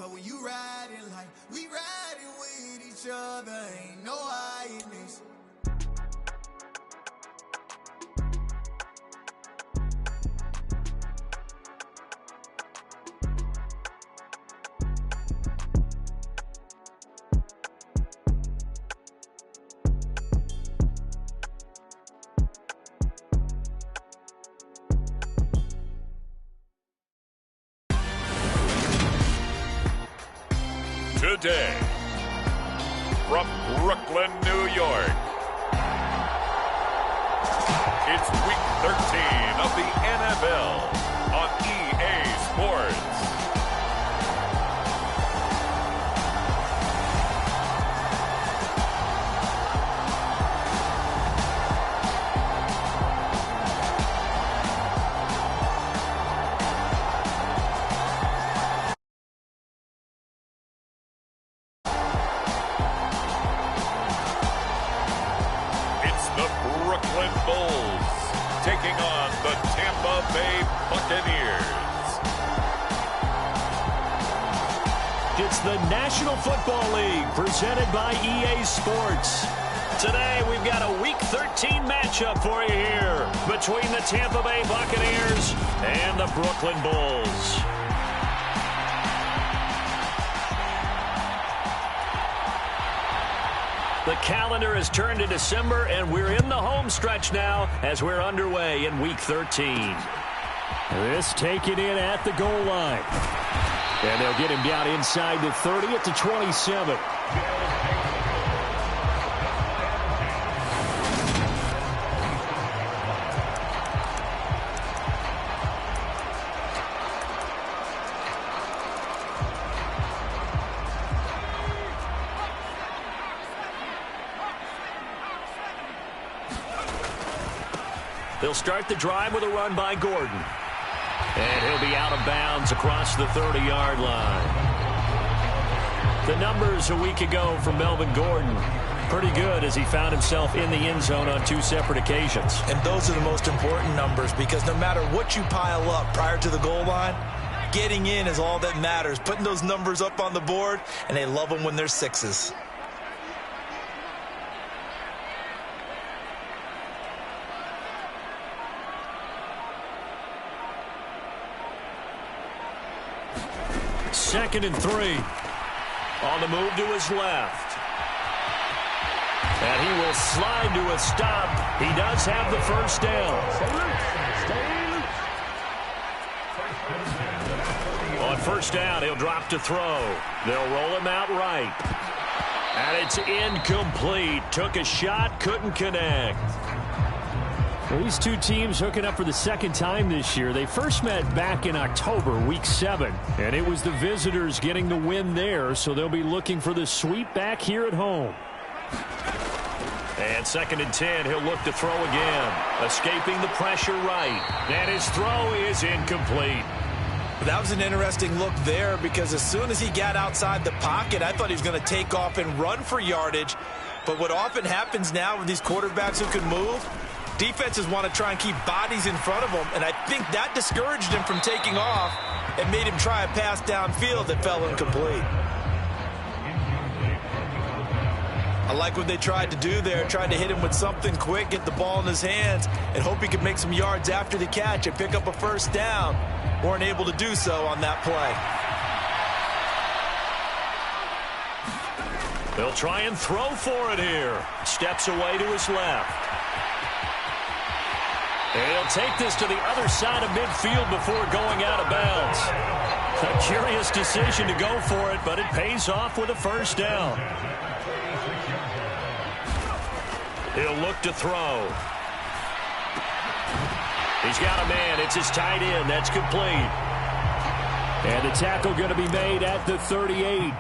Cause when you riding like we riding with each other, ain't no hiding this. Today, from Brooklyn, New York, it's Week 13 of the NFL on EA Sports. Taking on the Tampa Bay Buccaneers. It's the National Football League presented by EA Sports. Today we've got a Week 13 matchup for you here between the Tampa Bay Buccaneers and the Brooklyn Bulls. The calendar has turned to December, and we're in the home stretch now as we're underway in Week 13. This taken in at the goal line. And they'll get him down inside the 30 at the 27. They'll start the drive with a run by Gordon. And he'll be out of bounds across the 30-yard line. The numbers a week ago from Melvin Gordon, pretty good as he found himself in the end zone on 2 separate occasions. And those are the most important numbers because no matter what you pile up prior to the goal line, getting in is all that matters. Putting those numbers up on the board, and they love them when they're 6s. Second and 3. On the move to his left. And he will slide to a stop. He does have the first down. On first down, he'll drop to throw. They'll roll him out right. And it's incomplete. Took a shot, couldn't connect. Well, these two teams hooking up for the second time this year. They first met back in October, Week 7. And it was the visitors getting the win there, so they'll be looking for the sweep back here at home. And second and 10, he'll look to throw again. Escaping the pressure right. And his throw is incomplete. That was an interesting look there because as soon as he got outside the pocket, I thought he was going to take off and run for yardage. But what often happens now with these quarterbacks who can move, defenses want to try and keep bodies in front of them, and I think that discouraged him from taking off and made him try a pass downfield that fell incomplete. I like what they tried to do there, tried to hit him with something quick, get the ball in his hands, and hope he could make some yards after the catch and pick up a first down. Weren't able to do so on that play. They'll try and throw for it here. Steps away to his left. And he'll take this to the other side of midfield before going out of bounds. A curious decision to go for it, but it pays off with a first down. He'll look to throw. He's got a man. It's his tight end. That's complete. And the tackle going to be made at the 38.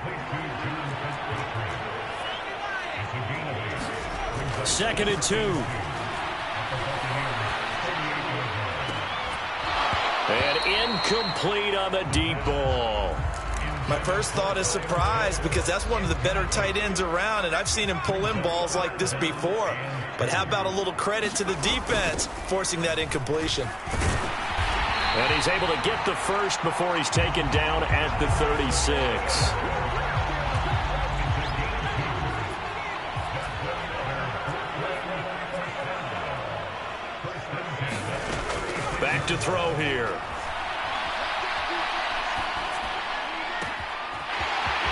Second and 2. And incomplete on the deep ball. My first thought is surprise because that's one of the better tight ends around, and I've seen him pull in balls like this before. But how about a little credit to the defense forcing that incompletion? And he's able to get the first before he's taken down at the 36. Back to throw here.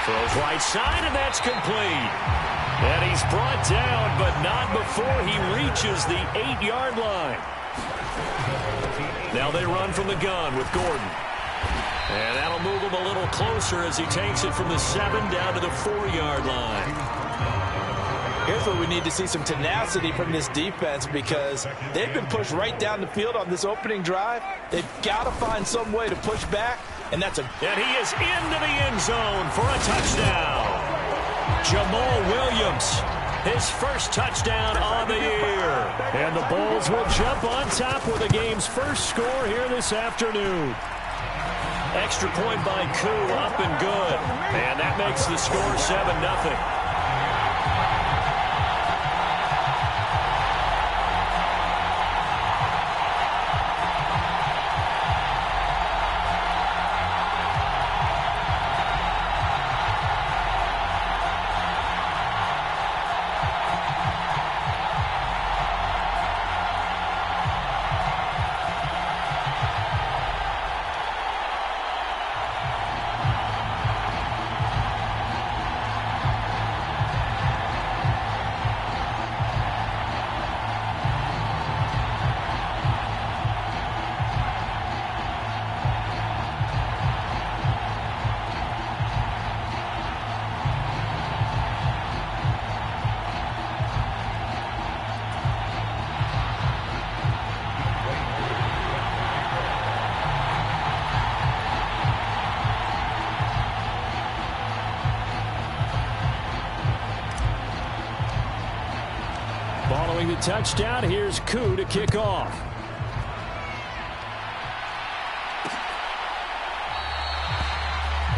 Throws right side, and that's complete. And he's brought down, but not before he reaches the 8-yard line. Now they run from the gun with Gordon. And that'll move him a little closer as he takes it from the 7 down to the 4-yard line. Here's where we need to see some tenacity from this defense, because they've been pushed right down the field on this opening drive. They've got to find some way to push back, and that's a... And he is into the end zone for a touchdown. Jamal Williams, his first touchdown on the year. And the Bulls will jump on top with the game's first score here this afternoon. Extra point by Koo, up and good. And that makes the score 7-0. Following the touchdown, here's Koo to kick off.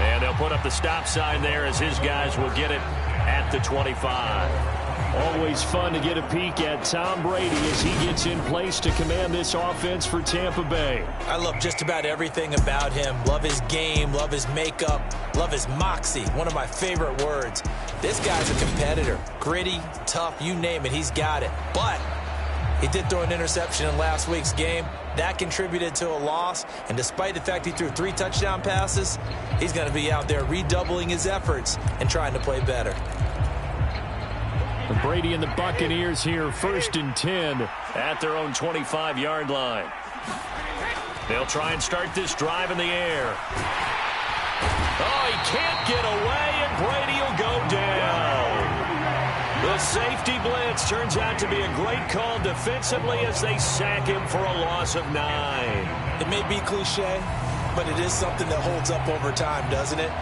And they'll put up the stop sign there as his guys will get it at the 25. Always fun to get a peek at Tom Brady as he gets in place to command this offense for Tampa Bay. I love just about everything about him. Love his game, love his makeup, love his moxie. One of my favorite words. This guy's a competitor. Gritty, tough, you name it, he's got it. But he did throw an interception in last week's game. That contributed to a loss. And despite the fact he threw 3 touchdown passes, he's going to be out there redoubling his efforts and trying to play better. Brady and the Buccaneers here, 1st and 10 at their own 25-yard line. They'll try and start this drive in the air. Oh, he can't get away, and Brady will go down. The safety blitz turns out to be a great call defensively as they sack him for a loss of 9. It may be cliche, but it is something that holds up over time, doesn't it?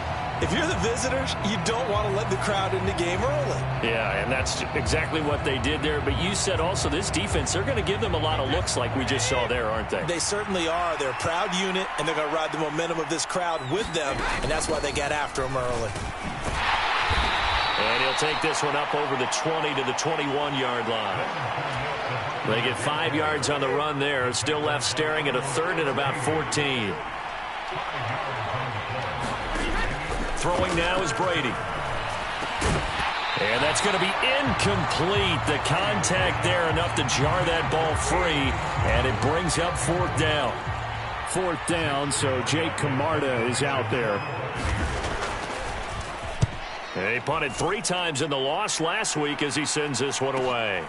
If you're the visitors, you don't want to let the crowd in the game early. Yeah, and that's exactly what they did there. But you said also this defense, they're going to give them a lot of looks like we just saw there, aren't they? They certainly are. They're a proud unit, and they're going to ride the momentum of this crowd with them, and that's why they got after them early. And he'll take this one up over the 20 to the 21-yard line. They get 5 yards on the run there. Still left staring at a 3rd and about 14. Throwing now is Brady. And that's going to be incomplete. The contact there enough to jar that ball free, and it brings up 4th down. 4th down, so Jake Camarda is out there. He punted 3 times in the loss last week as he sends this one away.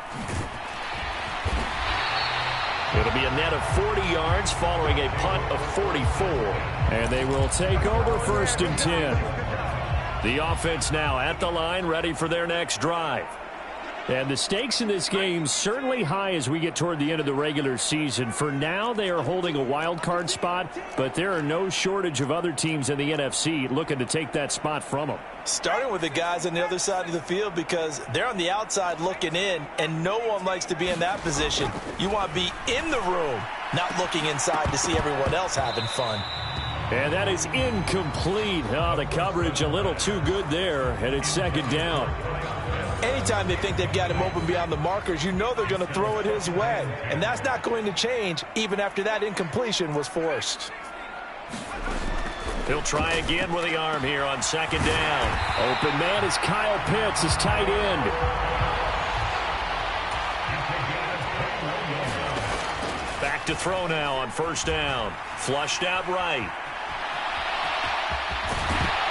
It'll be a net of 40 yards following a punt of 44. And they will take over 1st and 10. The offense now at the line, ready for their next drive. And the stakes in this game certainly high as we get toward the end of the regular season. For now, they are holding a wild card spot, but there are no shortage of other teams in the NFC looking to take that spot from them. Starting with the guys on the other side of the field, because they're on the outside looking in, and no one likes to be in that position. You want to be in the room, not looking inside to see everyone else having fun. And that is incomplete. Oh, the coverage a little too good there, and it's 2nd down. Anytime they think they've got him open beyond the markers, you know they're going to throw it his way. And that's not going to change even after that incompletion was forced. He'll try again with the arm here on second down. Open man is Kyle Pitts, his tight end. Back to throw now on first down. Flushed out right.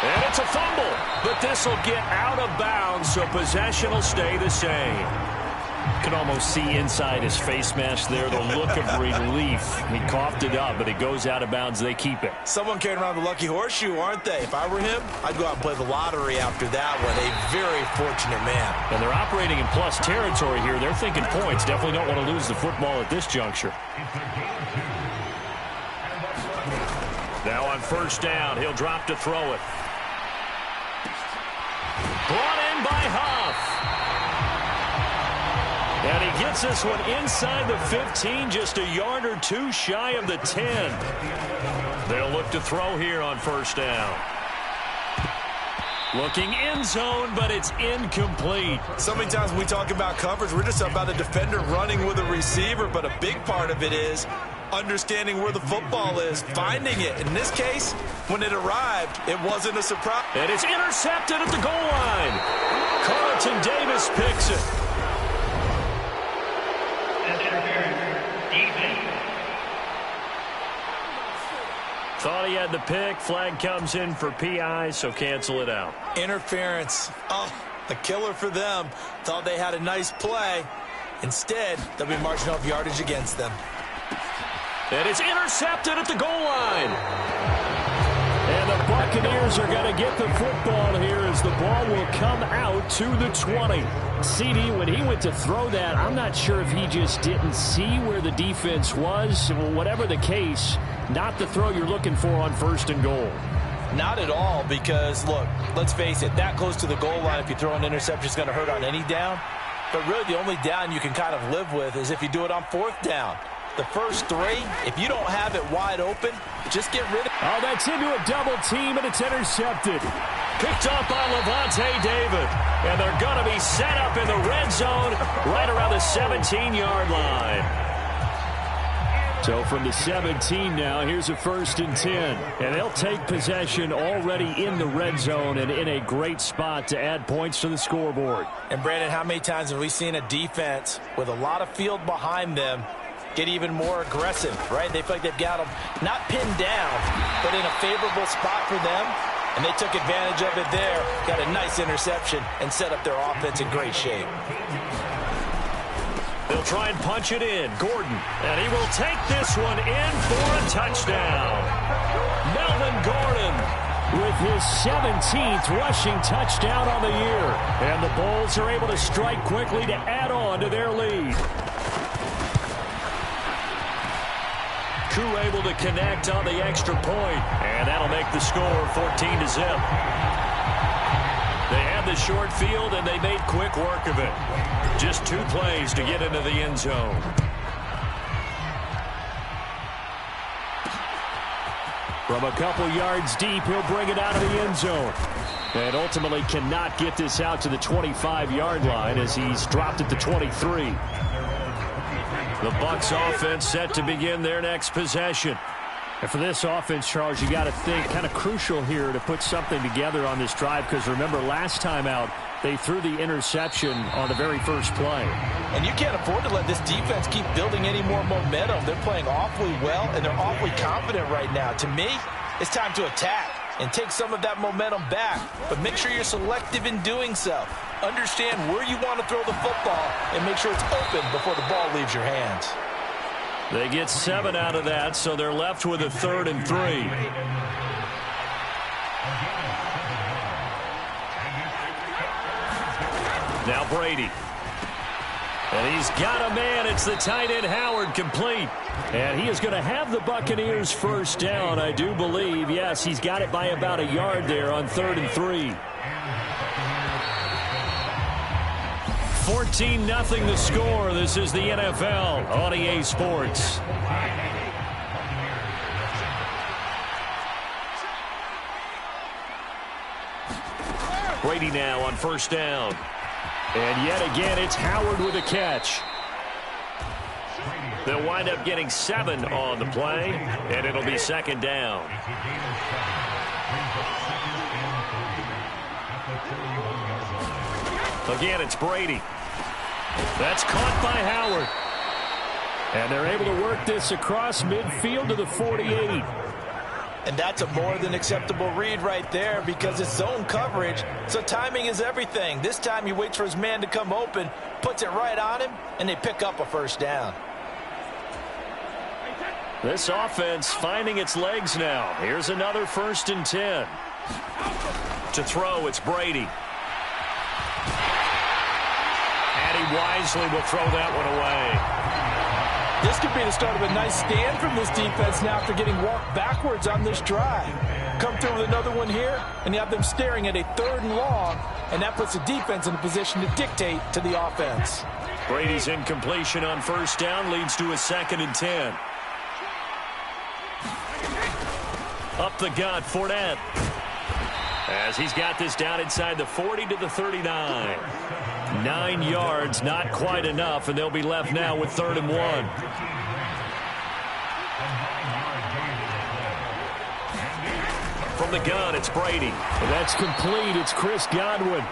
And it's a fumble, but this will get out of bounds, so possession will stay the same. You can almost see inside his face mask there the look of relief. He coughed it up, but it goes out of bounds. They keep it. Someone carrying around the lucky horseshoe, aren't they? If I were him, I'd go out and play the lottery after that one. A very fortunate man. And they're operating in plus territory here. They're thinking points. Definitely don't want to lose the football at this juncture. Now on first down, he'll drop to throw it. Brought in by Huff. And he gets this one inside the 15, just a yard or two shy of the 10. They'll look to throw here on first down. Looking end zone, but it's incomplete. So many times when we talk about coverage, we're just about a defender running with a receiver, but a big part of it is understanding where the football is, finding it. In this case, when it arrived, it wasn't a surprise. And it's intercepted at the goal line. Carlton Davis picks it. Thought he had the pick. Flag comes in for PI, so cancel it out. Interference. Oh, a killer for them. Thought they had a nice play. Instead, they'll be marching off yardage against them. And it's intercepted at the goal line. And the Buccaneers are going to get the football here as the ball will come out to the 20. CD, when he went to throw that, I'm not sure if he just didn't see where the defense was. Whatever the case, not the throw you're looking for on first and goal. Not at all, because, look, let's face it, that close to the goal line, if you throw an interception, is going to hurt on any down. But really, the only down you can kind of live with is if you do it on fourth down. The first three, if you don't have it wide open, just get rid of it. Oh, that's into a double team, and it's intercepted. Picked up by Levante David. And they're going to be set up in the red zone right around the 17-yard line. So from the 17 now, here's a 1st and 10. And they'll take possession already in the red zone and in a great spot to add points to the scoreboard. And, Brandon, how many times have we seen a defense with a lot of field behind them get even more aggressive, right? They feel like they've got them not pinned down, but in a favorable spot for them. And they took advantage of it there, got a nice interception, and set up their offense in great shape. They'll try and punch it in. Gordon. And he will take this one in for a touchdown. Melvin Gordon with his 17th rushing touchdown on the year. And the Bulls are able to strike quickly to add on to their lead. Koo able to connect on the extra point. And that'll make the score 14-0. They had the short field, and they made quick work of it. Just 2 plays to get into the end zone. From a couple yards deep, he'll bring it out of the end zone. And ultimately cannot get this out to the 25-yard line as he's dropped at the 23. The Bucs offense set to begin their next possession. And for this offense, Charles, you got to think kind of crucial here to put something together on this drive, because remember last time out they threw the interception on the very first play. And you can't afford to let this defense keep building any more momentum. They're playing awfully well, and they're awfully confident right now. To me, it's time to attack and take some of that momentum back, but make sure you're selective in doing so. Understand where you want to throw the football and make sure it's open before the ball leaves your hands. They get 7 out of that, so they're left with a 3rd and 3. Now Brady. And he's got a man. It's the tight end Howard, complete. And he is going to have the Buccaneers first down, I do believe. Yes, he's got it by about a yard there on 3rd and 3. 14-0 the score. This is the NFL on EA Sports. Brady now on first down. And yet again, it's Howard with a catch. They'll wind up getting 7 on the play, and it'll be second down. Again, it's Brady. That's caught by Howard. And they're able to work this across midfield to the 48. And that's a more than acceptable read right there because it's zone coverage, so timing is everything. This time he waits for his man to come open, puts it right on him, and they pick up a first down. This offense finding its legs now. Here's another 1st and 10. To throw, it's Brady. And he wisely will throw that one away. This could be the start of a nice stand from this defense now after getting walked backwards on this drive. Come through with another one here, and you have them staring at a 3rd and long, and that puts the defense in a position to dictate to the offense. Brady's incompletion on 1st down leads to a 2nd and 10. Up the gut, Fournette. As he's got this down inside the 40 to the 39. 9 yards, not quite enough, and they'll be left now with 3rd and 1. From the gun, it's Brady. That's complete. It's Chris Godwin.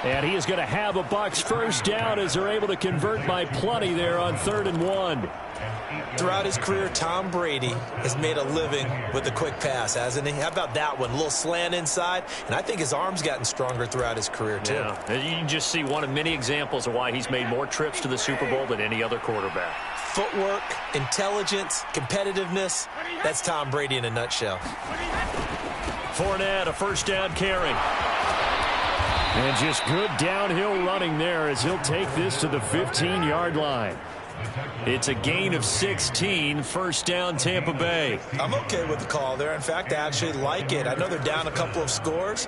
And he is going to have a Bucs first down as they're able to convert by plenty there on 3rd and 1. Throughout his career, Tom Brady has made a living with the quick pass, hasn't he? How about that one? A little slant inside, and I think his arm's gotten stronger throughout his career, too. Yeah, you can just see one of many examples of why he's made more trips to the Super Bowl than any other quarterback. Footwork, intelligence, competitiveness, that's Tom Brady in a nutshell. Fournette, a first down carry. And just good downhill running there as he'll take this to the 15-yard line. It's a gain of 16, first down Tampa Bay. I'm okay with the call there. In fact, I actually like it. I know they're down a couple of scores,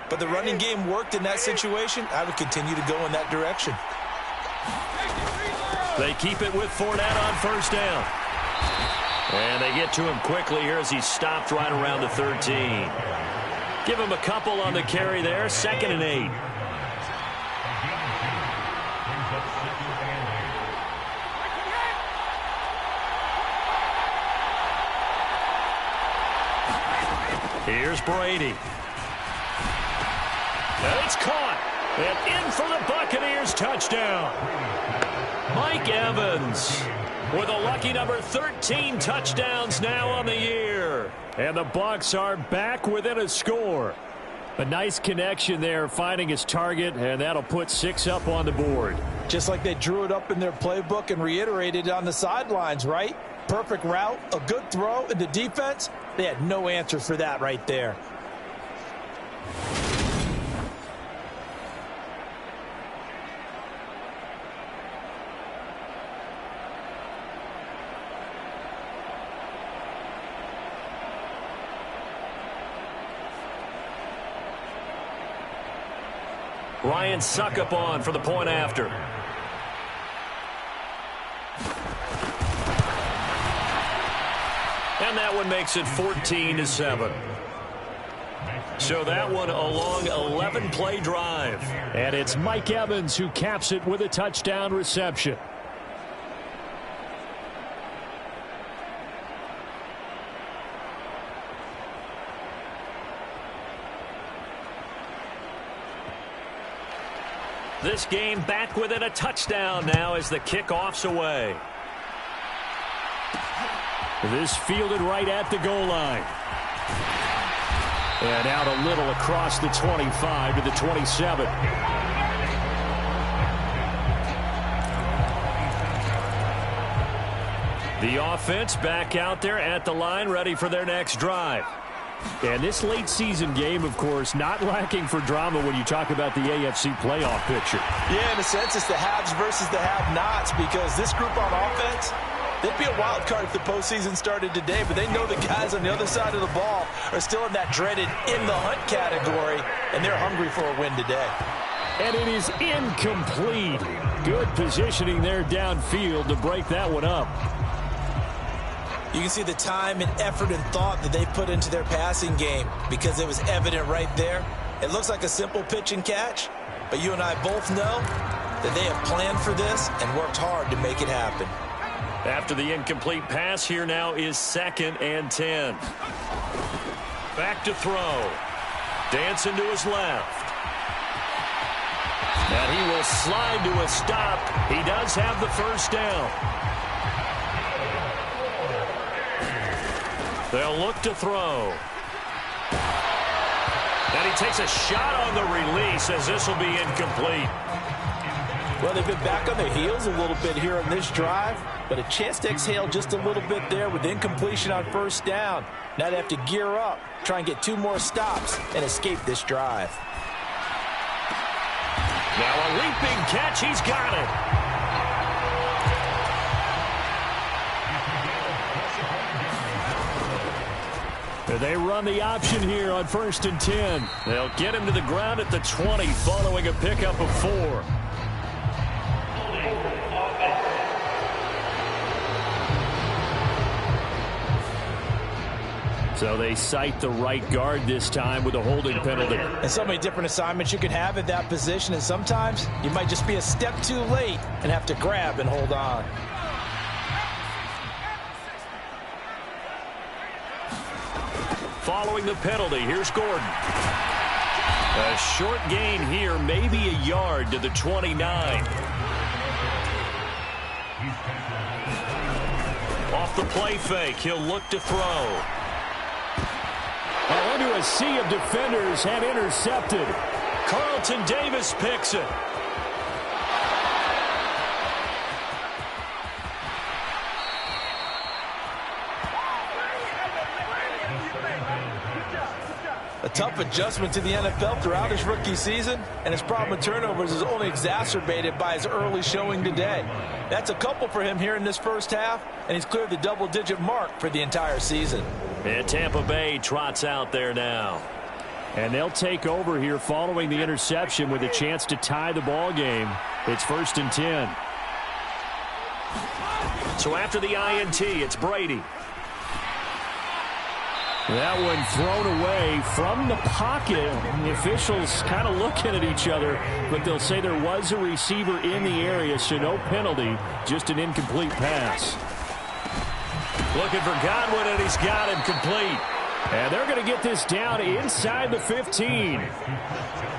but the running game worked in that situation. I would continue to go in that direction. They keep it with Fournette on first down. And they get to him quickly here as he's stopped right around the 13. Give him a couple on the carry there, 2nd and 8. Here's Brady. And it's caught. And in for the Buccaneers touchdown. Mike Evans with a lucky number 13 touchdowns now on the year. And the Bucs are back within a score. A nice connection there, finding his target, and that'll put 6 up on the board. Just like they drew it up in their playbook and reiterated on the sidelines, right? Perfect route, a good throw, and the defense, they had no answer for that right there. Ryan Succop on for the point after. And that one makes it 14-7. So that one a long 11-play drive. And it's Mike Evans who caps it with a touchdown reception. This game back within a touchdown now as the kickoff's away. This fielded right at the goal line. And out a little across the 25 to the 27. The offense back out there at the line, ready for their next drive. And this late season game, of course, not lacking for drama when you talk about the AFC playoff picture. Yeah, in a sense, it's the haves versus the have-nots, because this group on offense, they'd be a wild card if the postseason started today, but they know the guys on the other side of the ball are still in that dreaded in-the-hunt category, and they're hungry for a win today. And it is incomplete. Good positioning there downfield to break that one up. You can see the time and effort and thought that they put into their passing game because it was evident right there. It looks like a simple pitch and catch, but you and I both know that they have planned for this and worked hard to make it happen. After the incomplete pass, here now is 2nd and 10. Back to throw. Dancing to his left. And he will slide to a stop. He does have the first down. They'll look to throw. And he takes a shot on the release as this will be incomplete. Well, they've been back on their heels a little bit here on this drive, but a chance to exhale just a little bit there with incompletion on first down. Now they have to gear up, try and get 2 more stops, and escape this drive. Now a leaping catch. He's got it. They run the option here on 1st and 10. They'll get him to the ground at the 20 following a pickup of 4. So they cite the right guard this time with a holding penalty. And so many different assignments you can have at that position, and sometimes you might just be a step too late and have to grab and hold on. Following the penalty, here's Gordon. A short gain here, maybe a yard to the 29. Off the play fake, he'll look to throw. Well, into a sea of defenders and intercepted. Carlton Davis picks it. A tough adjustment to the NFL throughout his rookie season, and his problem with turnovers is only exacerbated by his early showing today. That's a couple for him here in this first half, and he's cleared the double-digit mark for the entire season. And Tampa Bay trots out there now. And they'll take over here following the interception with a chance to tie the ball game. It's 1st and 10. So after the INT, it's Brady. That one thrown away from the pocket. The officials kind of looking at each other, but they'll say there was a receiver in the area, so no penalty, just an incomplete pass. Looking for Godwin, and he's got him complete. And they're going to get this down inside the 15.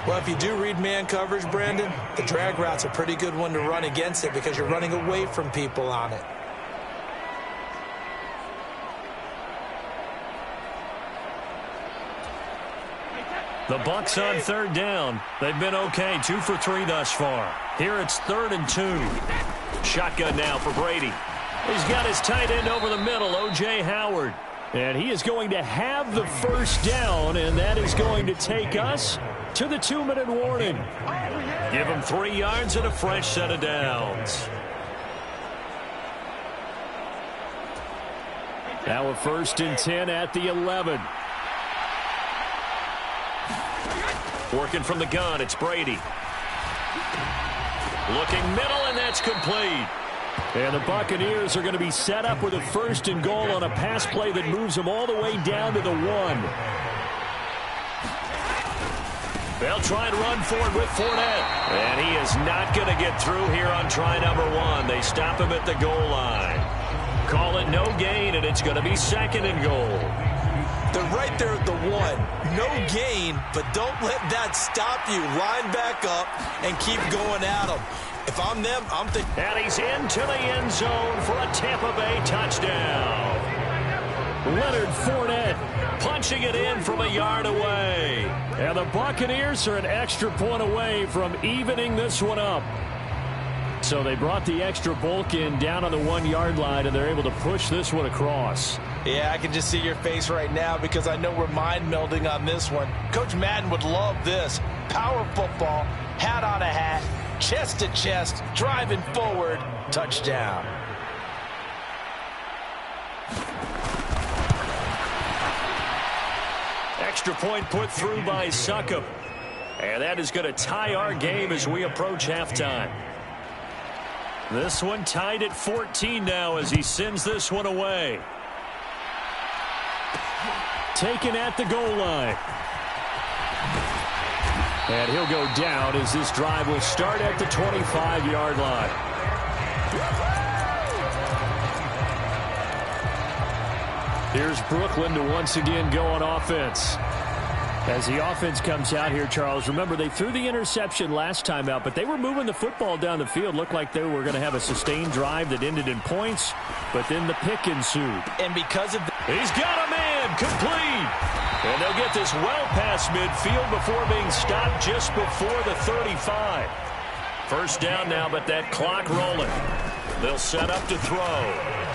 Well, if you do read man coverage, Brandon, the drag route's a pretty good one to run against it because you're running away from people on it. The Bucs on 3rd down. They've been okay, 2 for 3 thus far. Here it's 3rd and 2. Shotgun now for Brady. He's got his tight end over the middle, O.J. Howard. And he is going to have the first down, and that is going to take us to the 2-minute warning. Give him 3 yards and a fresh set of downs. Now a 1st and 10 at the 11. Working from the gun, it's Brady. Looking middle, and that's complete. And the Buccaneers are going to be set up with a 1st and goal on a pass play that moves them all the way down to the 1. They'll try and run forward with Fournette. And he is not going to get through here on try number 1. They stop him at the goal line. Call it no gain, and it's going to be 2nd and goal. They're right there at the 1. No gain, but don't let that stop you. Line back up and keep going at them. If I'm them, I'm thinking. And he's into the end zone for a Tampa Bay touchdown. Leonard Fournette punching it in from a yard away. And the Buccaneers are an extra point away from evening this one up. So they brought the extra bulk in down on the 1-yard line, and they're able to push this one across. Yeah, I can just see your face right now because I know we're mind melding on this one. Coach Madden would love this. Power football, hat on a hat, chest to chest, driving forward, touchdown. Extra point put through by Succop. And that is going to tie our game as we approach halftime. This one tied at 14 now as he sends this one away. Taken at the goal line. And he'll go down as this drive will start at the 25-yard line. Here's Brooklyn to once again go on offense. As the offense comes out here, Charles, remember they threw the interception last time out, but they were moving the football down the field. Looked like they were going to have a sustained drive that ended in points, but then the pick ensued. And because of he's got a man complete. And they'll get this well past midfield before being stopped just before the 35. First down now, but that clock rolling. They'll set up to throw.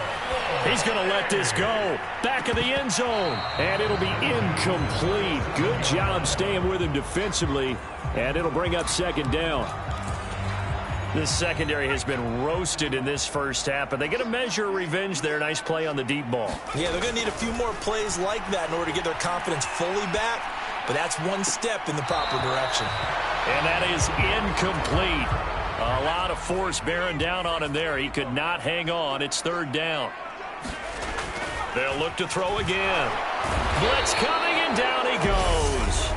He's going to let this go. Back of the end zone. And it'll be incomplete. Good job staying with him defensively. And it'll bring up second down. This secondary has been roasted in this first half, but they get a measure of revenge there. Nice play on the deep ball. Yeah, they're going to need a few more plays like that in order to get their confidence fully back. But that's one step in the proper direction. And that is incomplete. A lot of force bearing down on him there. He could not hang on. It's third down. They'll look to throw again. Blitz coming, and down he goes.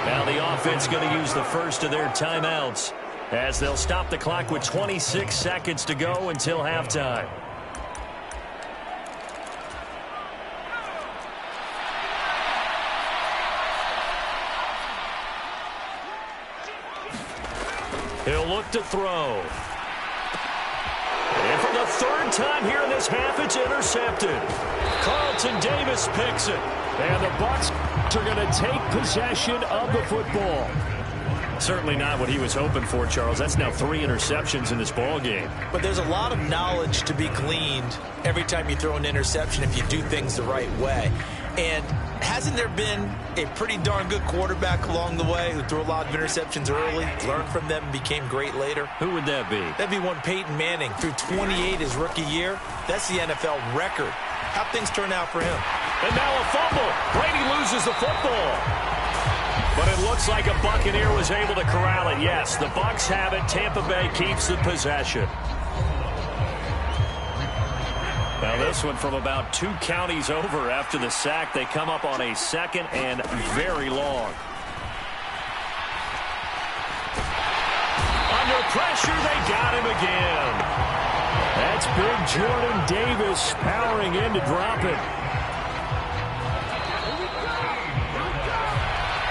Now the offense going to use the first of their timeouts as they'll stop the clock with 26 seconds to go until halftime. He'll look to throw. And for the third time here in this half, it's intercepted. Carlton Davis picks it. And the Bucs are going to take possession of the football. Certainly not what he was hoping for, Charles. That's now 3 interceptions in this ball game. But there's a lot of knowledge to be gleaned every time you throw an interception if you do things the right way. And hasn't there been a pretty darn good quarterback along the way who threw a lot of interceptions early, learned from them, and became great later? Who would that be? That'd be one Peyton Manning. Threw 28 his rookie year. That's the NFL record. How'd things turn out for him? And now a fumble. Brady loses the football. But it looks like a Buccaneer was able to corral it. Yes, the Bucs have it. Tampa Bay keeps the possession. Now this one from about 2 counties over after the sack. They come up on a second and very long. Under pressure, they got him again. That's big Jordan Davis powering in to drop it.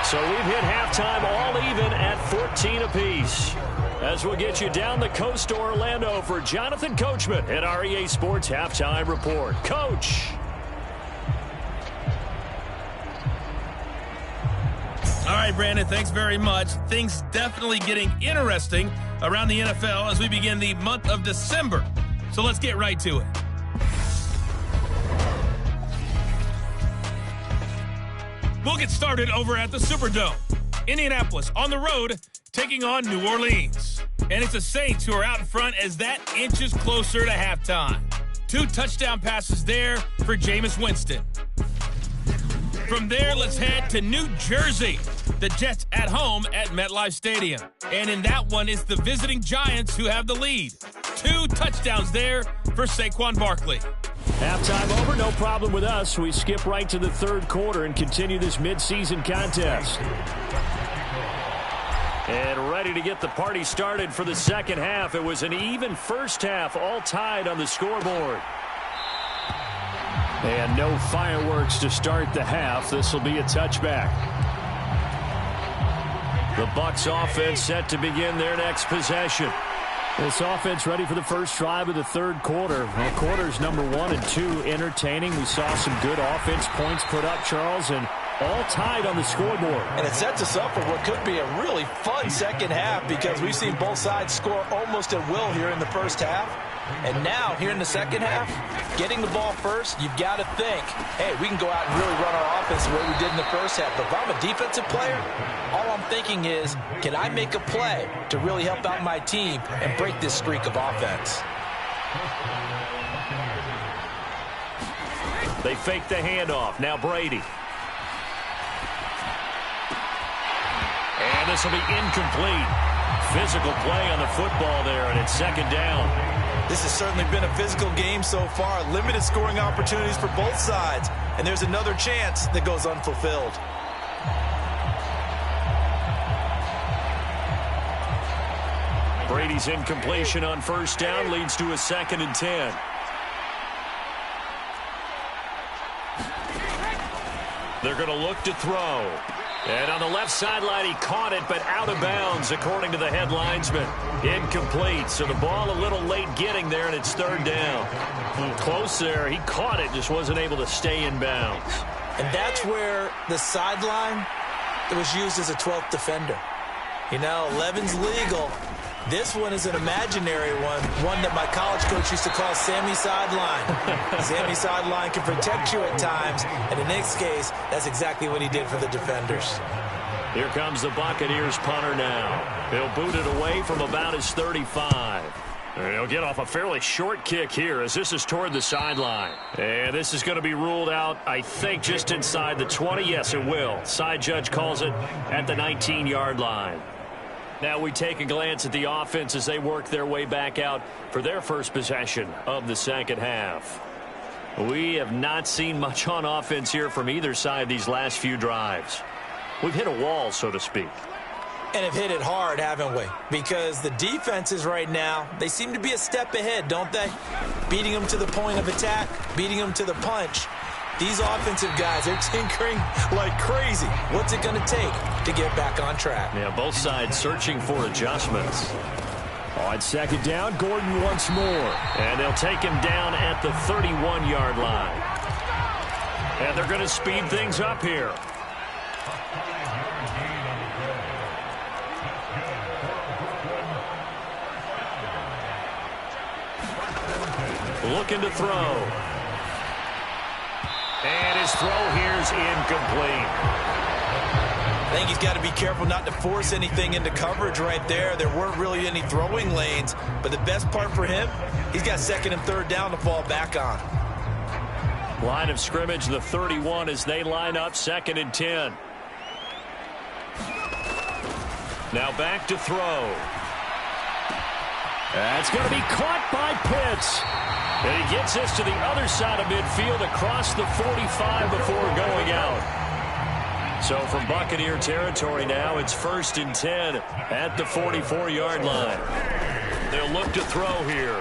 So we've hit halftime all even at 14 apiece. As we'll get you down the coast to Orlando for Jonathan Coachman at our EA Sports Halftime Report. Coach. All right, Brandon, thanks very much. Things definitely getting interesting around the NFL as we begin the month of December. So let's get right to it. We'll get started over at the Superdome. Indianapolis on the road taking on New Orleans. And it's the Saints who are out in front as that inches closer to halftime. 2 touchdown passes there for Jameis Winston. From there, let's head to New Jersey. The Jets at home at MetLife Stadium. And in that one, it's the visiting Giants who have the lead. 2 touchdowns there for Saquon Barkley. Halftime over, no problem with us. We skip right to the third quarter and continue this midseason contest. And ready to get the party started for the second half. It was an even first half, all tied on the scoreboard. And no fireworks to start the half. This will be a touchback. The Bucs offense set to begin their next possession. This offense ready for the first drive of the third quarter. Well, quarters number 1 and 2 entertaining. We saw some good offense points put up, Charles, and all tied on the scoreboard. And it sets us up for what could be a really fun second half because we've seen both sides score almost at will here in the first half. And now, here in the second half, getting the ball first, you've got to think, hey, we can go out and really run our offense the way we did in the first half. But if I'm a defensive player, all I'm thinking is, can I make a play to really help out my team and break this streak of offense? They fake the handoff. Now Brady. And this will be incomplete. Physical play on the football there, and it's second down. This has certainly been a physical game so far. Limited scoring opportunities for both sides. And there's another chance that goes unfulfilled. Brady's incompletion on first down leads to a 2nd and 10. They're going to look to throw. And on the left sideline, he caught it, but out of bounds, according to the head linesman. Incomplete, so the ball a little late getting there, and it's 3rd down. Close there. He caught it, just wasn't able to stay in bounds. And that's where the sideline was used as a 12th defender. You know, 11's legal. This one is an imaginary one that my college coach used to call Sammy Sideline. Sammy Sideline can protect you at times, and in this case, that's exactly what he did for the defenders. Here comes the Buccaneers punter now. He'll boot it away from about his 35. And he'll get off a fairly short kick here as this is toward the sideline. And this is going to be ruled out, I think, just inside the 20. Yes, it will. Side judge calls it at the 19-yard line. Now we take a glance at the offense as they work their way back out for their first possession of the 2nd half. We have not seen much on offense here from either side these last few drives. We've hit a wall, so to speak. And have hit it hard, haven't we? Because the defenses right now, they seem to be a step ahead, don't they? Beating them to the point of attack, beating them to the punch. These offensive guys, they're tinkering like crazy. What's it going to take to get back on track? Yeah, both sides searching for adjustments. On 2nd down, Gordon once more. And they'll take him down at the 31-yard line. And they're going to speed things up here. Looking to throw. And his throw here's incomplete. I think he's got to be careful not to force anything into coverage right there. There weren't really any throwing lanes, but the best part for him, he's got 2nd and 3rd down to fall back on. Line of scrimmage, the 31 as they line up, 2nd and 10. Now back to throw. That's going to be caught by Pitts. And he gets this to the other side of midfield across the 45 before going out. So from Buccaneer territory now, it's 1st and 10 at the 44-yard line. They'll look to throw here.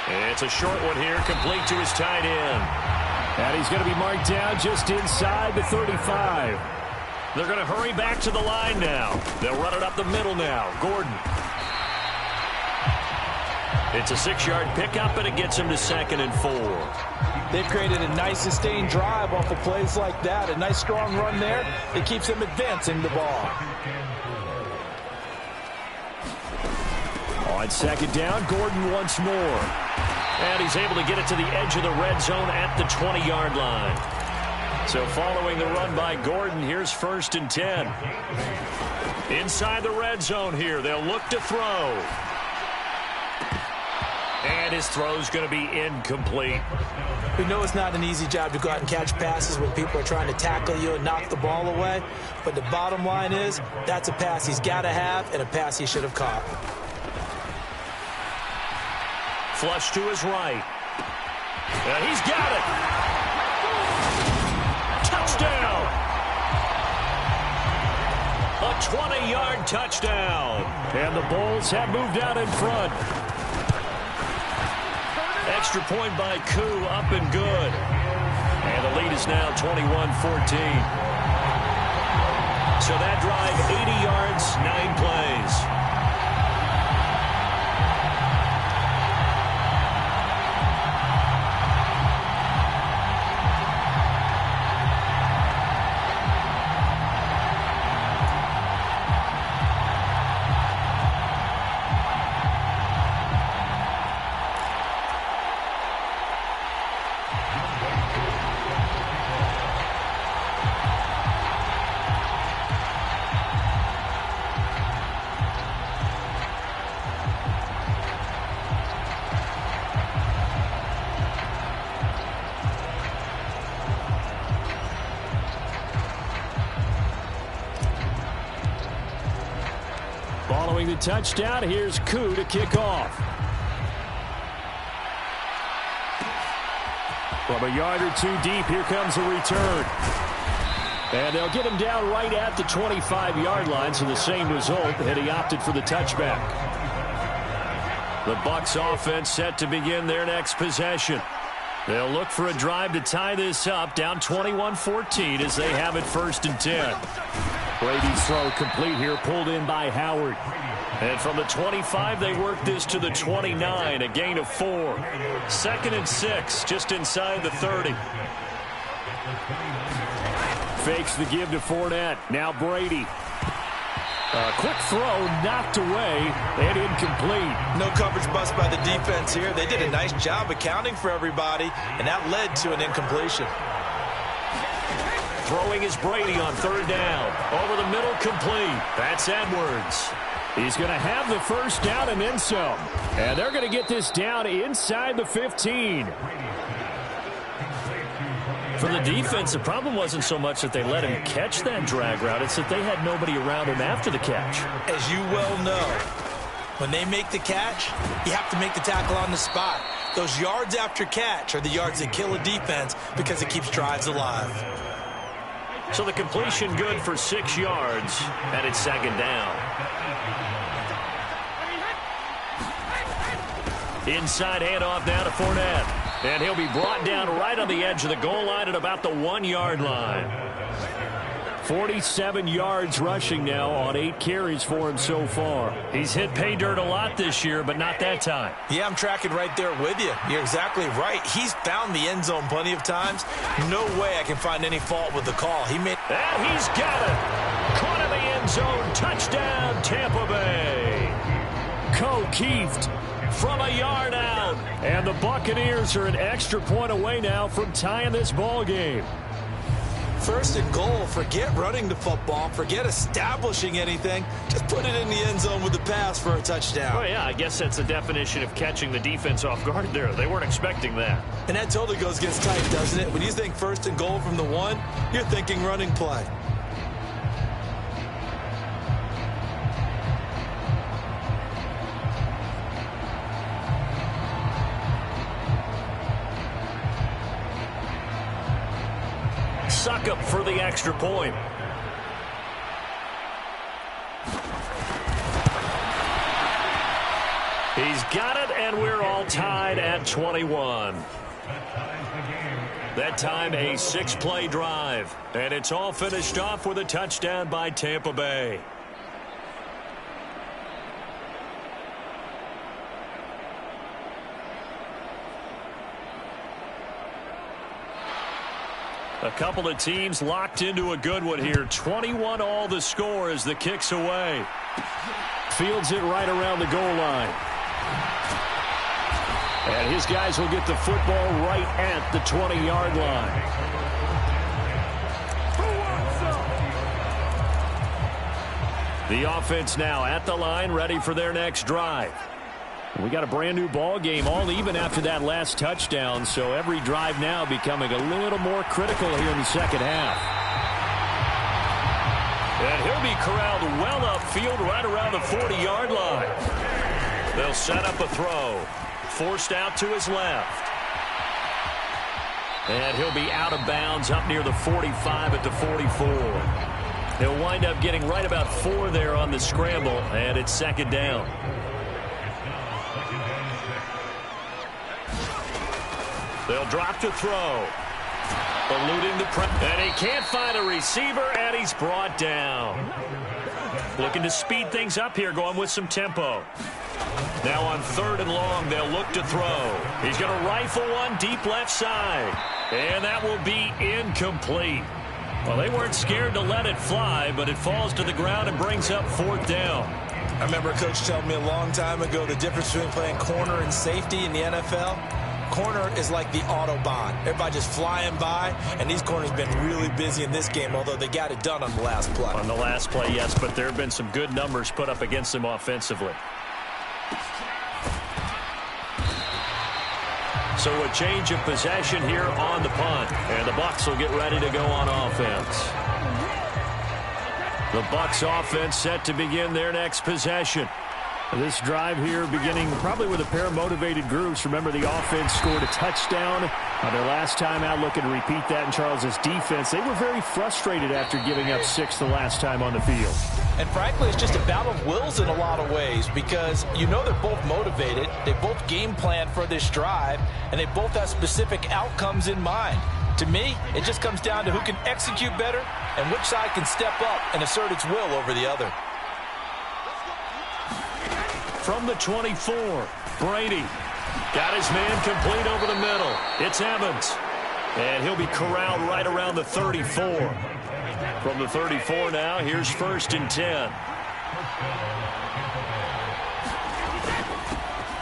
And it's a short one here, complete to his tight end. And he's going to be marked down just inside the 35. They're going to hurry back to the line now. They'll run it up the middle now. Gordon. It's a 6-yard pickup, and it gets him to 2nd and 4. They've created a nice sustained drive off of plays like that. A nice strong run there. It keeps them advancing the ball. On 2nd down, Gordon once more. And he's able to get it to the edge of the red zone at the 20-yard line. So following the run by Gordon, here's 1st and 10. Inside the red zone here, they'll look to throw. And his throw's going to be incomplete. We know it's not an easy job to go out and catch passes when people are trying to tackle you and knock the ball away. But the bottom line is, that's a pass he's got to have and a pass he should have caught. Flush to his right. And he's got it. Touchdown. A 20-yard touchdown. And the Bulls have moved out in front. Extra point by Koo, up and good. And the lead is now 21-14. So that drive, 80 yards, 9 plays. Following the touchdown, here's Koo to kick off. From a yard or two deep, here comes a return. And they'll get him down right at the 25-yard line, so the same result, and he opted for the touchback. The Bucs offense set to begin their next possession. They'll look for a drive to tie this up, down 21-14 as they have it 1st and 10. Brady's throw complete here, pulled in by Howard. And from the 25, they work this to the 29, a gain of 4. 2nd and 6, just inside the 30. Fakes the give to Fournette. Now Brady. A quick throw knocked away and incomplete. No coverage bust by the defense here. They did a nice job accounting for everybody, and that led to an incompletion. Throwing is Brady on 3rd down. Over the middle, complete. That's Edwards. He's going to have the 1st down and then some. And they're going to get this down inside the 15. For the defense, the problem wasn't so much that they let him catch that drag route. It's that they had nobody around him after the catch. As you well know, when they make the catch, you have to make the tackle on the spot. Those yards after catch are the yards that kill a defense because it keeps drives alive. So the completion good for 6 yards, and it's 2nd down. Inside handoff now to Fournette. And he'll be brought down right on the edge of the goal line at about the 1-yard line. 47 yards rushing now on 8 carries for him so far. He's hit pay dirt a lot this year, but not that time. Yeah, I'm tracking right there with you. You're exactly right. He's found the end zone plenty of times. No way I can find any fault with the call. And he's got it. Caught in the end zone. Touchdown, Tampa Bay. Keeft from a yard out. And the Buccaneers are an extra point away now from tying this ball game. 1st and goal. Forget running the football. Forget establishing anything. Just put it in the end zone with the pass for a touchdown. Oh, yeah, I guess that's the definition of catching the defense off guard there. They weren't expecting that. And that totally goes against type, doesn't it? When you think 1st and goal from the 1, you're thinking running play. Succop for the extra point. He's got it, and we're all tied at 21. That time a 6-play drive, and it's all finished off with a touchdown by Tampa Bay. A couple of teams locked into a good one here. 21 all the score as the kick's away. Fields it right around the goal line. And his guys will get the football right at the 20-yard line. The offense now at the line, ready for their next drive. We got a brand new ball game, all even after that last touchdown, so every drive now becoming a little more critical here in the second half. And he'll be corralled well upfield right around the 40-yard line. They'll set up a throw. Forced out to his left. And he'll be out of bounds up near the 45 at the 44. He'll wind up getting right about 4 there on the scramble, and it's 2nd down. They'll drop to throw. Eluding the press. And he can't find a receiver, and he's brought down. Looking to speed things up here, going with some tempo. Now on 3rd and long, they'll look to throw. He's going to rifle one deep left side. And that will be incomplete. Well, they weren't scared to let it fly, but it falls to the ground and brings up 4th down. I remember a coach telling me a long time ago the difference between playing corner and safety in the NFL. Corner is like the Autobahn. Everybody just flying by, and these corners have been really busy in this game, although they got it done on the last play. On the last play, yes, but there have been some good numbers put up against them offensively. So a change of possession here on the punt, and the Bucs will get ready to go on offense. The Bucs offense set to begin their next possession. This drive here beginning probably with a pair of motivated groups. Remember, the offense scored a touchdown Their last time out, looking to repeat that in Charles's defense. They were very frustrated after giving up 6 the last time on the field. And frankly, it's just a battle of wills in a lot of ways because you know they're both motivated. They both game plan for this drive, and they both have specific outcomes in mind. To me, it just comes down to who can execute better and which side can step up and assert its will over the other. From the 24, Brady. Got his man complete over the middle. It's Evans. And he'll be corralled right around the 34. From the 34 now, here's 1st and 10.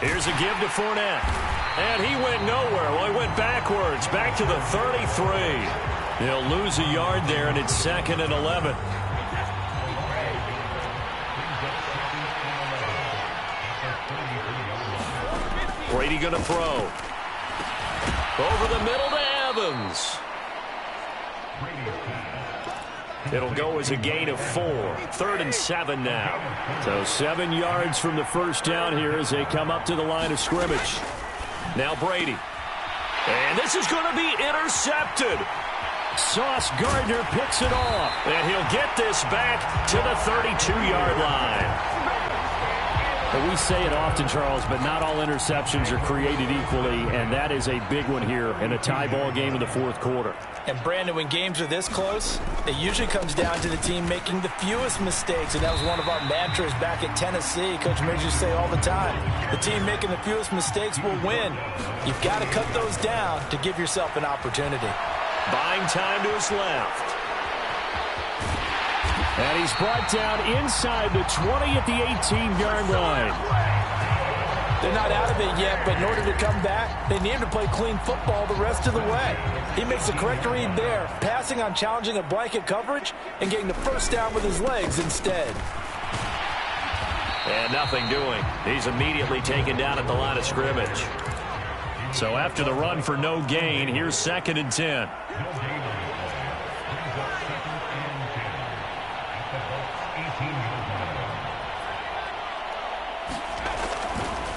Here's a give to Fournette. And he went nowhere. Well, he went backwards, back to the 33. They'll lose a yard there, and it's 2nd and 11. Brady going to throw. Over the middle to Evans. It'll go as a gain of 4. 3rd and 7 now. So 7 yards from the first down here as they come up to the line of scrimmage. Now Brady. And this is going to be intercepted. Sauce Gardner picks it off. And he'll get this back to the 32-yard line. Well, we say it often, Charles, but not all interceptions are created equally, and that is a big one here in a tie ball game in the 4th quarter. And, Brandon, when games are this close, it usually comes down to the team making the fewest mistakes, and that was one of our mantras back at Tennessee. Coach Midge used to say all the time, the team making the fewest mistakes will win. You've got to cut those down to give yourself an opportunity. Buying time to his left. And he's brought down inside the 20 at the 18-yard line. They're not out of it yet, but in order to come back, they need him to play clean football the rest of the way. He makes the correct read there, passing on challenging a blanket coverage and getting the first down with his legs instead. And nothing doing. He's immediately taken down at the line of scrimmage. So after the run for no gain, here's 2nd and 10.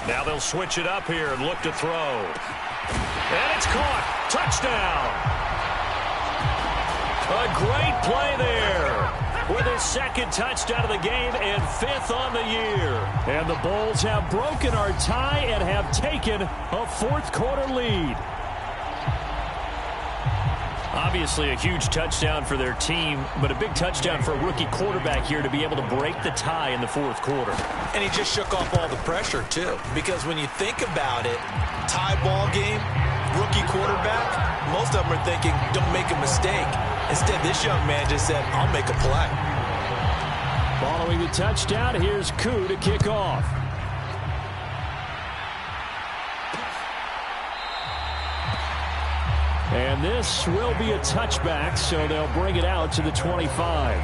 Now they'll switch it up here and look to throw. And it's caught. Touchdown. A great play there with his 2nd touchdown of the game and 5th on the year. And the Bulls have broken our tie and have taken a 4th quarter lead. Obviously a huge touchdown for their team, but a big touchdown for a rookie quarterback here to be able to break the tie in the 4th quarter. And he just shook off all the pressure, too, because when you think about it, tie ball game, rookie quarterback, most of them are thinking, don't make a mistake. Instead, this young man just said, I'll make a play. Following the touchdown, here's Koo to kick off. And this will be a touchback, so they'll bring it out to the 25.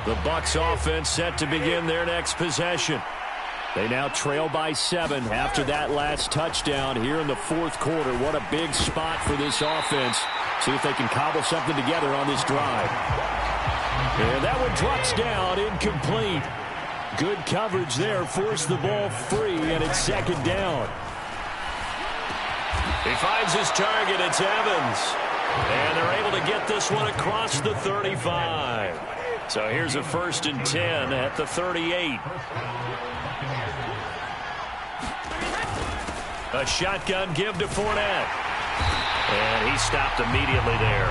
The Bucs offense set to begin their next possession. They now trail by 7 after that last touchdown here in the 4th quarter. What a big spot for this offense. See if they can cobble something together on this drive. And that one drops down, incomplete. Good coverage there, forced the ball free, and it's 2nd down. He finds his target, it's Evans. And they're able to get this one across the 35. So here's a 1st and 10 at the 38. A shotgun give to Fournette. And he stopped immediately there.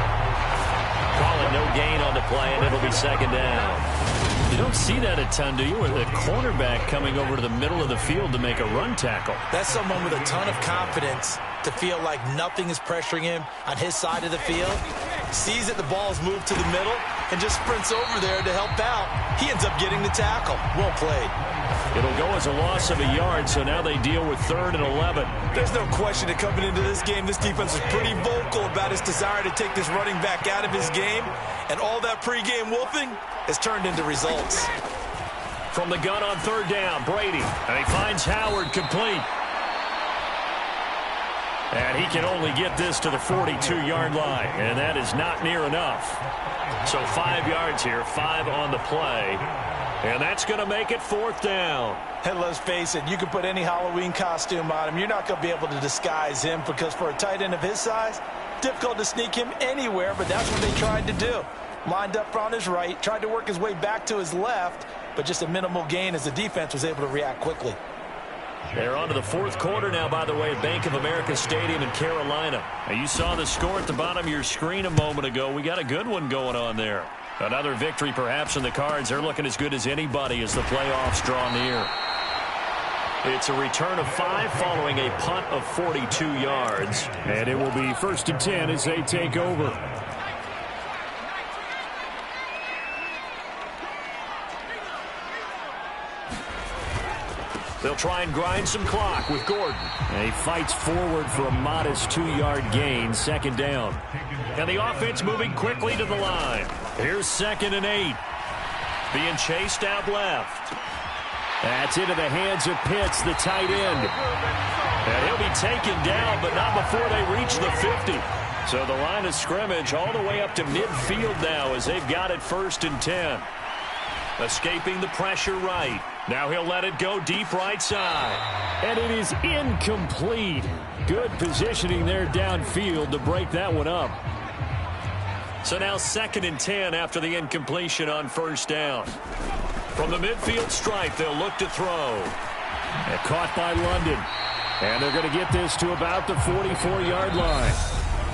Call it no gain on the play, and it'll be 2nd down. You don't see that a ton, do you? With a cornerback coming over to the middle of the field to make a run tackle. That's someone with a ton of confidence to feel like nothing is pressuring him on his side of the field. Sees that the ball's moved to the middle and just sprints over there to help out. He ends up getting the tackle. Well played. It'll go as a loss of a yard, so now they deal with 3rd and 11. There's no question that coming into this game, this defense is pretty vocal about his desire to take this running back out of his game, and all that pregame wolfing has turned into results. From the gun on 3rd down, Brady, and he finds Howard complete. And he can only get this to the 42-yard line, and that is not near enough. So 5 yards here, 5 on the play. And that's going to make it 4th down. And let's face it, you can put any Halloween costume on him. You're not going to be able to disguise him because for a tight end of his size, difficult to sneak him anywhere, but that's what they tried to do. Lined up on his right, tried to work his way back to his left, but just a minimal gain as the defense was able to react quickly. They're on to the 4th quarter now, by the way, at Bank of America Stadium in Carolina. Now, you saw the score at the bottom of your screen a moment ago. We got a good one going on there. Another victory perhaps in the cards. They're looking as good as anybody as the playoffs draw near. It's a return of 5 following a punt of 42 yards. And it will be 1st and 10 as they take over. They'll try and grind some clock with Gordon. And he fights forward for a modest 2-yard gain, 2nd down. And the offense moving quickly to the line. Here's 2nd and 8. Being chased out left. That's into the hands of Pitts, the tight end. And he'll be taken down, but not before they reach the 50. So the line of scrimmage all the way up to midfield now as they've got it 1st and 10. Escaping the pressure right. Now he'll let it go deep right side. And it is incomplete. Good positioning there downfield to break that one up. So now 2nd and 10 after the incompletion on 1st down. From the midfield stripe, they'll look to throw. And caught by London. And they're going to get this to about the 44-yard line.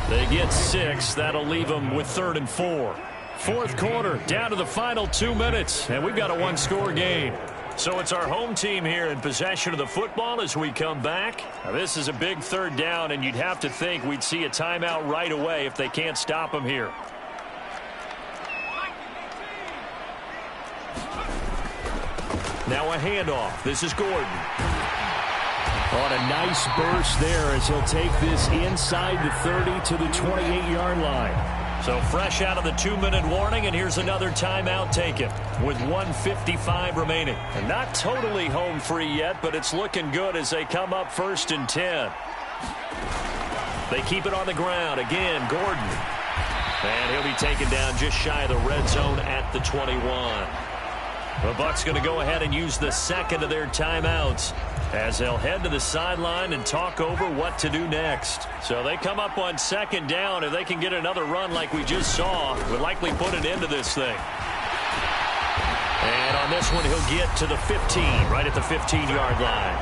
They get 6. That'll leave them with 3rd and 4. 4th quarter, down to the final 2 minutes. And we've got a 1-score game. So it's our home team here in possession of the football as we come back. Now this is a big 3rd down, and you'd have to think we'd see a timeout right away if they can't stop them here. Now a handoff. This is Gordon. On a nice burst there as he'll take this inside the 30 to the 28-yard line. So fresh out of the 2-minute warning, and here's another timeout taken with 1:55 remaining. And not totally home free yet, but it's looking good as they come up 1st and 10. They keep it on the ground. Again, Gordon. And he'll be taken down just shy of the red zone at the 21. The Bucs going to go ahead and use the 2nd of their timeouts as they'll head to the sideline and talk over what to do next. So they come up on 2nd down. If they can get another run like we just saw, we'll likely put an end to this thing. And on this one, he'll get to the 15, right at the 15-yard line.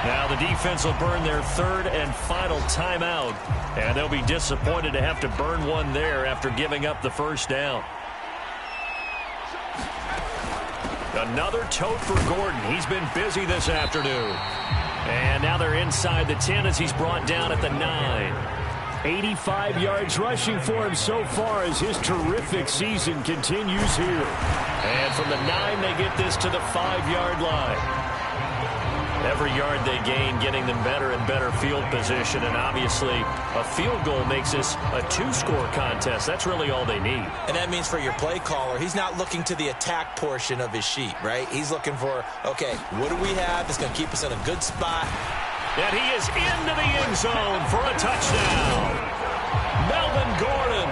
Now the defense will burn their 3rd and final timeout, and they'll be disappointed to have to burn one there after giving up the 1st down. Another tote for Gordon. He's been busy this afternoon. And now they're inside the 10 as he's brought down at the 9. 85 yards rushing for him so far as his terrific season continues here. And from the 9, they get this to the 5-yard line. Every yard they gain, getting them better and better field position. And obviously, a field goal makes this a 2-score contest. That's really all they need. And that means for your play caller, he's not looking to the attack portion of his sheet, right? He's looking for, okay, what do we have that's going to keep us in a good spot? And he is into the end zone for a touchdown. Melvin Gordon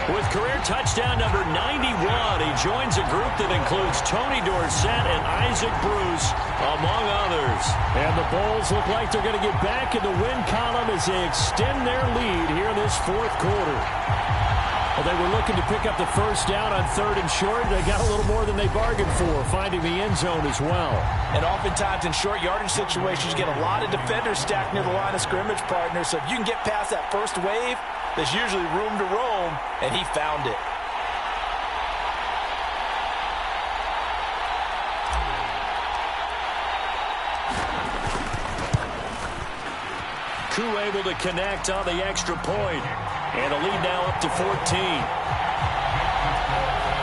with career touchdown number 91. He joins a group that includes Tony Dorsett and Isaac Bruce, among others. And the Bulls look like they're going to get back in the win column as they extend their lead here in this 4th quarter. Well, they were looking to pick up the 1st down on 3rd and short. They got a little more than they bargained for, finding the end zone as well. And oftentimes in short yardage situations, you get a lot of defenders stacked near the line of scrimmage partners. So if you can get past that first wave, there's usually room to roam, and he found it. Koo able to connect on the extra point. And a lead now up to 14.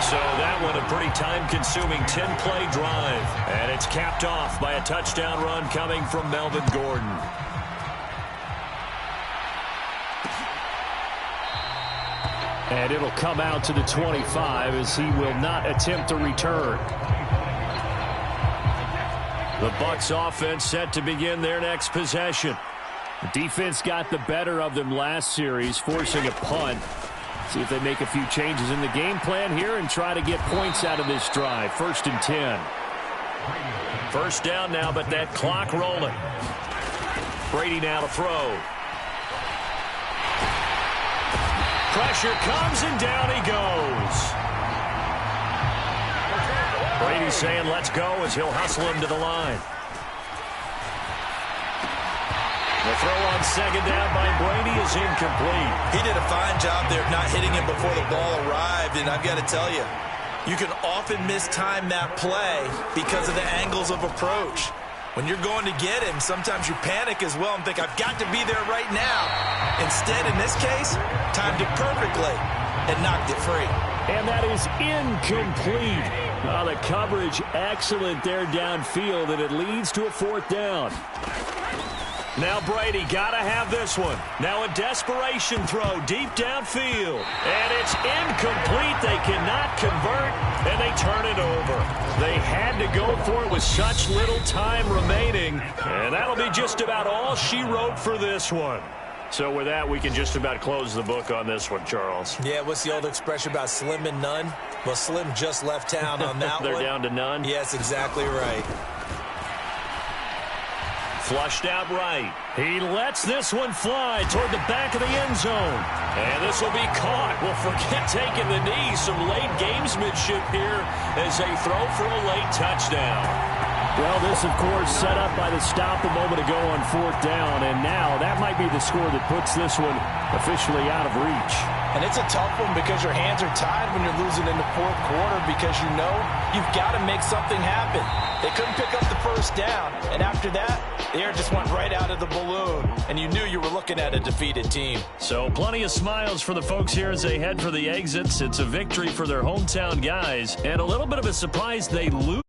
So that one a pretty time-consuming 10-play drive. And it's capped off by a touchdown run coming from Melvin Gordon. And it'll come out to the 25 as he will not attempt to return. The Bucs offense set to begin their next possession. The defense got the better of them last series, forcing a punt. See if they make a few changes in the game plan here and try to get points out of this drive. 1st and 10. First down now, but that clock rolling. Brady now to throw. Pressure comes, and down he goes. Brady's saying let's go as he'll hustle him to the line. The throw on 2nd down by Brady is incomplete. He did a fine job there of not hitting him before the ball arrived, and I've got to tell you, you can often mistime that play because of the angles of approach. When you're going to get him, sometimes you panic as well and think, I've got to be there right now. Instead, in this case, timed it perfectly and knocked it free. And that is incomplete. Oh, the coverage excellent there downfield, and it leads to a 4th down. Now Brady got to have this one. Now a desperation throw deep downfield. And it's incomplete. They cannot convert, and they turn it over. They had to go for it with such little time remaining. And that'll be just about all she wrote for this one. So with that, we can just about close the book on this one, Charles. Yeah, what's the old expression about slim and none? Well, Slim just left town on that They're one. down to none? Yes, exactly right. Flushed out right. He lets this one fly toward the back of the end zone. And this will be caught. Well, forget taking the knee. Some late gamesmanship here as they throw for a late touchdown. Well, this, of course, set up by the stop a moment ago on 4th down. And now that might be the score that puts this one officially out of reach. And it's a tough one because your hands are tied when you're losing in the 4th quarter because you know you've got to make something happen. They couldn't pick up the 1st down, and after that, the air just went right out of the balloon, and you knew you were looking at a defeated team. So plenty of smiles for the folks here as they head for the exits. It's a victory for their hometown guys, and a little bit of a surprise they lose.